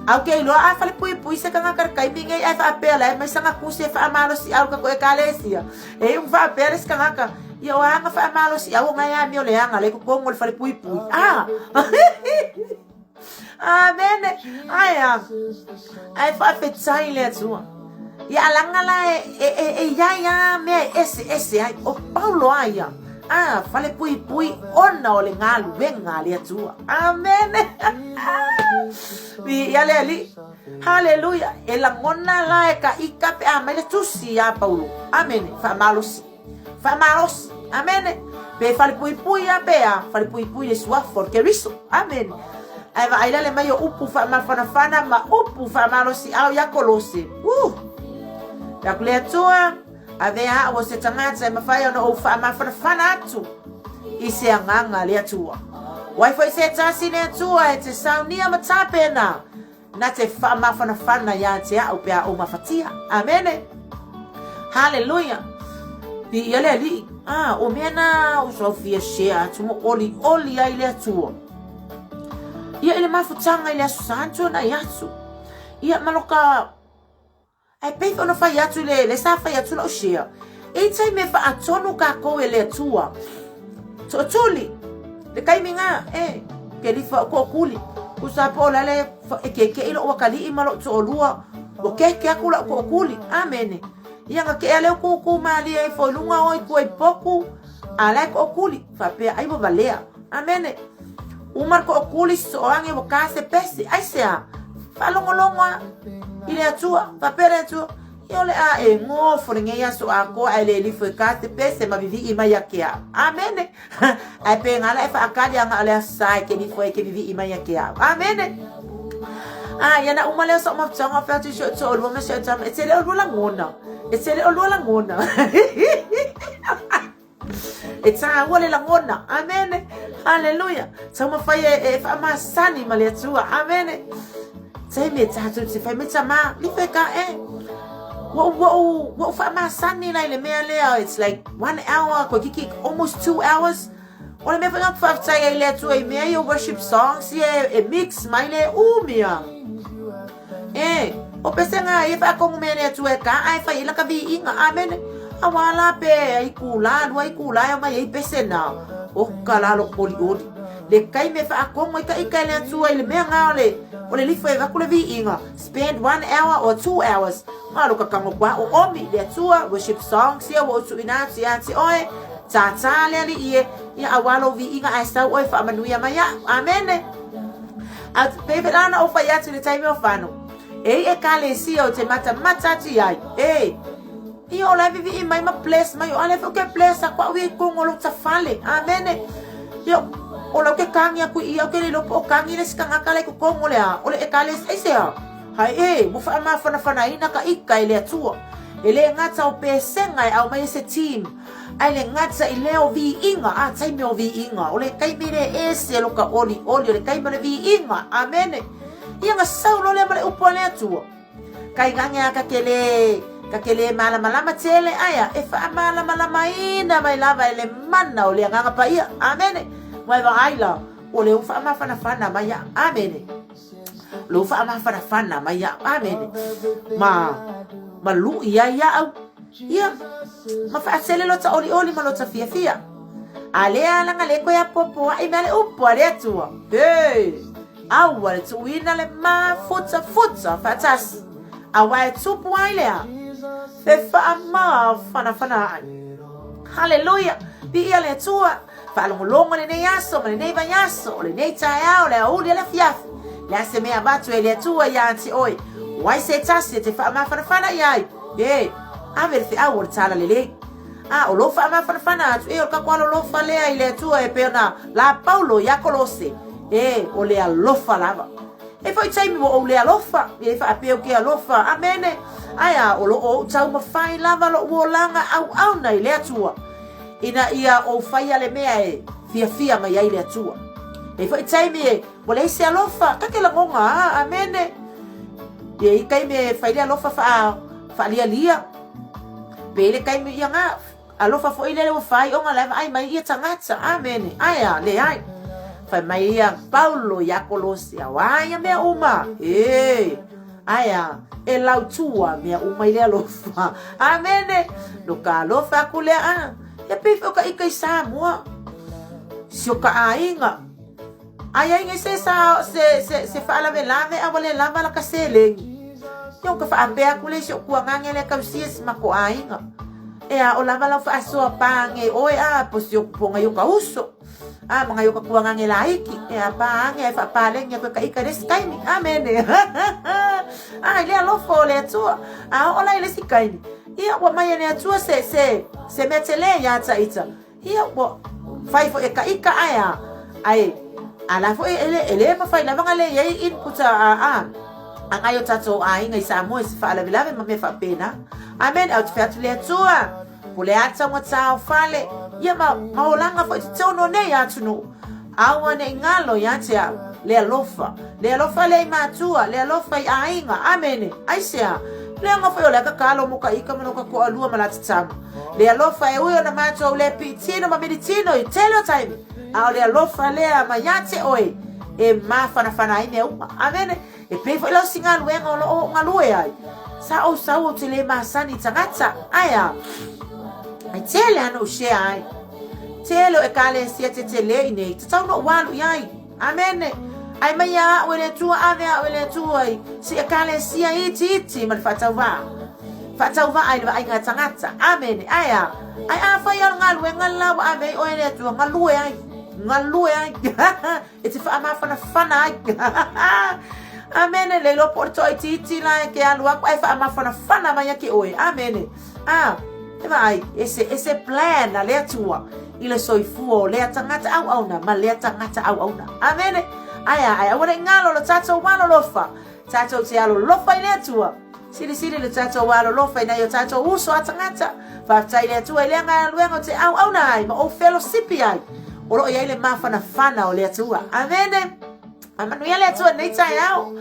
Au ke lo a fale pui se kanga kar kai minge ai fa pela mai sanga kusi fa malo si au ka ko ekalesia. E un fa pela se kanga ka. Ia o anga fa malo si au ngai a mi o le anga le ko ngol fale pui. Ah. Amen. Aya. Ai fa fetai le atua. Ia alanga la ya me ese ai o Paulo aya. Ah, fale pui ona o le ngalu venga le atua. Amen. Vi ya le ali. Hallelujah. E la ngona la e ka ika pe a mele tusi ya Paulo. Amen. Fa malos. Amen. Pe fale pui ya pe a fale pui le sua for que riso. Amen. Ai va ai le mai upu fa fana ma upu fa malosi au ya kolose. Ya kule tua avea o se tangata e mafai ona o fa fana atu. Ise anganga le tua. Wai foi se tasi le tua e te saunia matapena. Na te fa fana ya te au pe o mafatia. Amen. Hallelujah. Di yale ali. O mena o Sofia share tumo oli ai le tua. Ia ele mafutanga ile asanto na yatsu. Ia maloka ai pe ona fa yatsu le sa fa yatsu lo share. E tai me fa atonu ka ko ele tua. Totuli. Le kai minga ke li fa ko kuli. Usa pola le ke ilo wakali I malo to lua. O ke akula ko kuli. Amen. Ia nga ke ale ku mali e fo lunga oi ku poku. Ala ko kuli fa pe ai bo valea. Amen. Umar ko kuli soange mo kase pesi ai sea falongolonga ile atua papere tu yole a ngo foringe ya so ako ale li foi kase pesi ma vivi ima yakia amen ai pe ngala fa akali anga ale sai ke ni foi ke vivi ima yakia amen yana umale so mo tsanga fa tu so lo me se tam etele o la ngona It's a wale la ngona. Amen. Hallelujah. Sama fai fa ma sani male tua. Amen. Sai me tatu se fai me tama. Li fe ka What fa ma sani na ile me ale. It's like 1 hour ko kiki almost 2 hours. Ole me fa fa tai ile tua I me yo worship songs e mix maile umia. O pesenga e fa ko me ne tua ka ai fa ila ka vi inga. Amen. Awala pe ai kula mai ai pesena o kala lo oli le kai me fa ko mai kai le tu ile me ngale o le lifa va kule vi inga spend 1 hour or 2 hours malo ka kango kwa o omi le tu worship songs ya wo tu ina ti oi ta le ali ia awalo vi inga ai sa oi fa manuia mai amen at pe verana o fa ya tu le time o fano e kale si o te mata ti ai Io la vivi mai ma place mai ole fo ke place kwa wi ko ngolo ta fale amen yo o lo ke kangia ku ia ke lo po kangi le skanga kale ko ngole ole e kale se hai mo fa ma fana ina ka ika ile tua ele ngata o pesenga au mai se team ai le ngata ile o vi inga tai me o vi inga ole kai mire ese lo ka oli ole kai mire vi inga amen ia nga saulo le male upole tua kai ganga ka kele malama tele aya e fa malama ina mai lava ele mana o le nganga pa ia amen mai va aila o le fa ma fana mai amen lo fa ma fana mai amen ma lu ia au ia ma fa sele lo ta oli ma lo ta fia ale ala ngale ko ya popo ai mele upo ale tu au wale tu ina le ma futsa fatas awai tu poile Fe fa ma fana. Hallelujah. Bi ele tua. Fa longo le yaso, le nei yaso, le nei taia, le o le fiaf. La se me abatu ele tua ya anti oi. Wai se tasi te fa ma fana yai. Aver fi awor tala le. O lo fa ma fana tu e o ka kwalo lo fa le ele tua e pena. La Paulo ya kolose. O le alofa lava. E foi time o le alofa, e fa apeo ke alofa. Amen. Aya o lo o tau ma fai lava lo wolanga au na ile atua. Ina ia o fai ale mea fia mai ile atua. E foi time o le se alofa, ka ke la ngonga. Amen. E kai me fai le alofa fa lia. Bele kai me yanga alofa foi le o fai o ngala ai mai ia tangata. Amen. Aya le ai. Fai mai ia Paulo ia Kolosia. Waia mea uma. Aya. E lautua mea uma ile alofa. Amene. No ka alofa kulea. E pifo ka ika Samoa. Sio ka ainga. Aya inga se faala velame awale lama la kaselengi. Yung ka faapea kule sio kuangangele kausies mako ainga. O lama la fa asoa pange. Oe po sio kuponga yung kauso. Mga yung kakuangang ilaiki. Pange fa paleng yung ka ika deskaini. Amene. Ile alofo le tua. Ola ile sikaini. Ia wa maya le tua se metele ya ita. Ia wa fai fo eka ika aya. Ai alafu ele mafai la vangale ye inputa ang ayo tato ngai Samoa si fa la vilave me fa pena. Amen out fiatu le tua. Pule ata ngata fale. Ya maolanga fo tsono ne ya tuno. Awane ngalo ya tia le alofa le matua le alofa ainga. Amen. Aisia le ngafo yo le kakalo muka ika manoka ko alua malatatsama. Le alofa uyo na matua le pitino mamiditino itelo time. Le alofa le mayate oi. Fana ine uma. Amen. Pefo ilo singal wenga o ngalue ai. Sao tele masani tangata. Aya. Tele ano share ai. Telo kale siete tele ine. Tau no walu yai. Amen. Ai maya wele tua wele tua ai. Si kale sia iti mal Faatuatua. Faatuatua ai ngata. Amen. Aya. Ai afa yal ngalwe ngalawa ame wele tua ngalue ai. It's fa ama fana amen le lo porto iti la ke alwa ai fa ama fana maya ke oi amen vai esse plan na le tua ile soifuo le tangata au na ma le tangata au na amen ai ora ngalo lo tato walo lofa tato ti alo lofa ile tua siri le tato walo lofa na yo tato uso atangata fa tai le tua ile ngalo te au na ai ma o fellowship ai oro ia ile fana o le tua amen amanu ia le tua nei tai au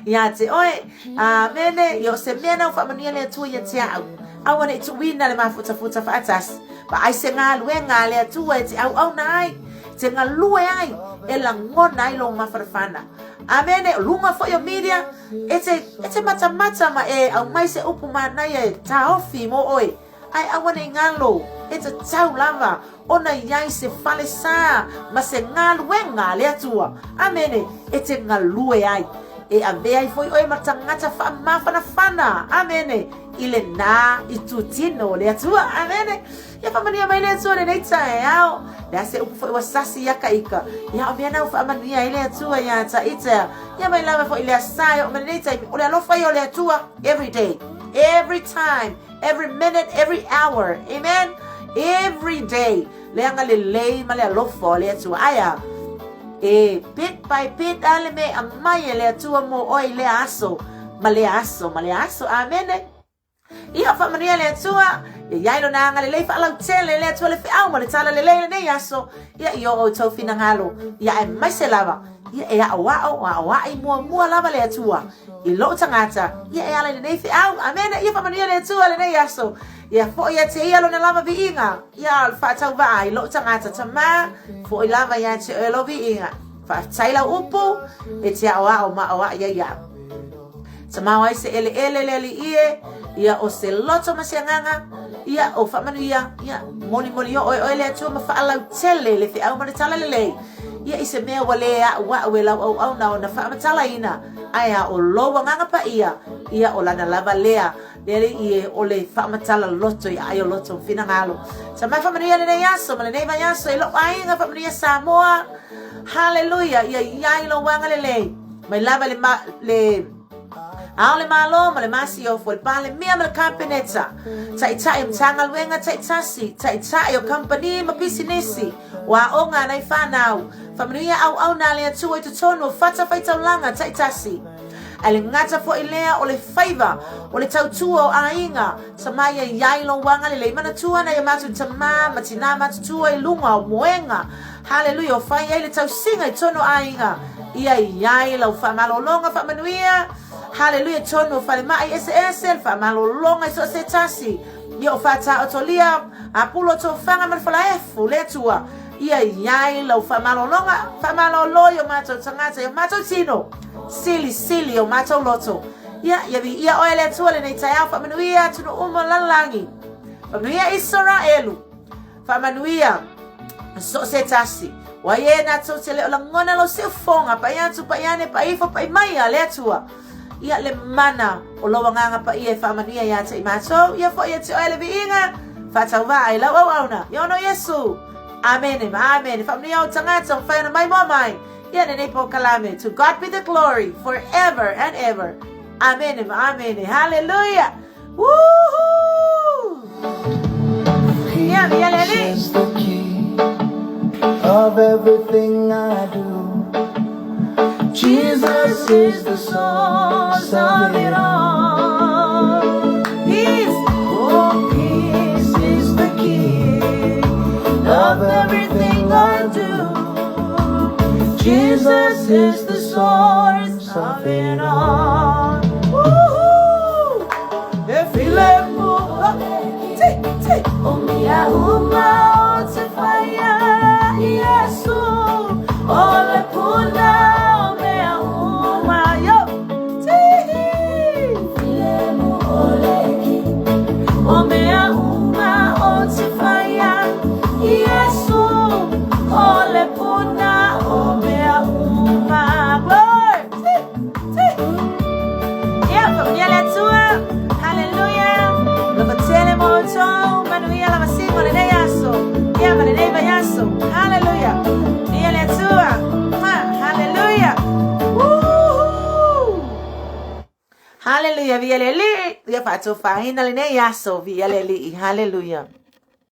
ya te oi amen yo se mena fa manu ia le tua ia te au wana itu wina le mafuta fa atas ba ai se nga le tua te au nai te ngalue ai ela ngona ai lo fana amen lunga for your media ete mata ma au mai se upuma na ia taofi mo oi ai awana ngalo ete tau lava ona yai se fale sa ma se ngalue le atua amene ete ngalue ai ave ai foi oi matangata fa fana amene ile na itutino le atua amene ya famania mai le atua nei tai ao da se upo foi wasasi ya kaika ya obiana fa mania ile atua ya ta ita ya mai lava foi ile asai o nei tai ole alo foi ole atua every day every time every minute every hour amen every day le angale le male alofo le atua aya bit by bit aleme amaya le atua mo oi le aso male aso amen ia fa maria le atua ia ilo na ngale le fa lau tele le atua le fa au male tala le ne aso ia yo o to fina ngalo ia mai se lava ia wa ai mo lava le atua i lo tangata ia ala le ne fa au amen ia fa maria le atua le ne aso ia fo ia te ia lo na lava viinga ia Faatuatua ai lo tangata tama fo i lava ia te lo viinga fa taila upu e te awa ia tama wai se ele ie ia o se loto masianganga ia o fa manu ia moli o ele atu ma fa ala tele le fi au ma tala le ia ise me wale wa we la au na fa ma tala ina aya o lo nganga pa ia o lana lava lea le ie o le fa ma tala loto ia ayo loto fina ngalo sama fa manu ia le yaso ma le yaso ilo ai nga fa manu ia Samoa hallelujah ia ilo wanga le mai lava le ale malo male masio fo pale mia mal campanetta tai mtanga wenga tai o company ma business wa onga nai fanau familia au na le tu to tono fata faita langa tai ale ngata fo ilea o le favor o le tautua ainga samaya yailo wanga le mana tua na yamatu tama matina matu i lunga o moenga hallelujah o fai ile tau singa i tono ainga ia yailo fa malolonga fa manuia hallelujah tono fa mai SSL fa malolonga so se tasi yo fata otolia apulo to fanga mal fala efu le tua ia iai lau whamalolonga, whamalolo yo mātou tangata, yo mātou tino, sili yo mātou loto. Ia vi oe le tua le nei tai au whamanuia tunu umo lalangi. Whamanuia Israelu, whamanuia so se tasi. Wa ye na tau te leo langona lo se fonga, pa iantu, pa iane, pa ifo, pa imaya le tua. Ia le mana o lo wanganga pa ia whamanuia ia te imatou, ia fo ia te oe le vi inga, Faataua ai lau au auna, Iono Yesu. Amen, amen. Whamanuia o tangata, o whaiona mai mo mai, ia ne nei po kalame. To God be the glory, forever and ever. Amen, amen. Hallelujah. Woohoo! Yeah, He is the key of everything I do. Jesus is the source of it all. Peace. Oh, peace is the key of everything I do. Jesus is the source of it all. Woohoo! If he let move, Omia uma otefaya Yesu ole puna omia uma yo. Filemu oleki omia uma otefaya Yesu ole puna omia uma Glory. Yeah, familia la tua. Hallelujah. Lo facciamo molto. Manuia la massimo le yaso. Yeah, ma le yaso. Hallelujah. Via la tua. Hallelujah. Woo! Hallelujah. Via le li. Via faccio fahina le yaso. Via le li. Hallelujah.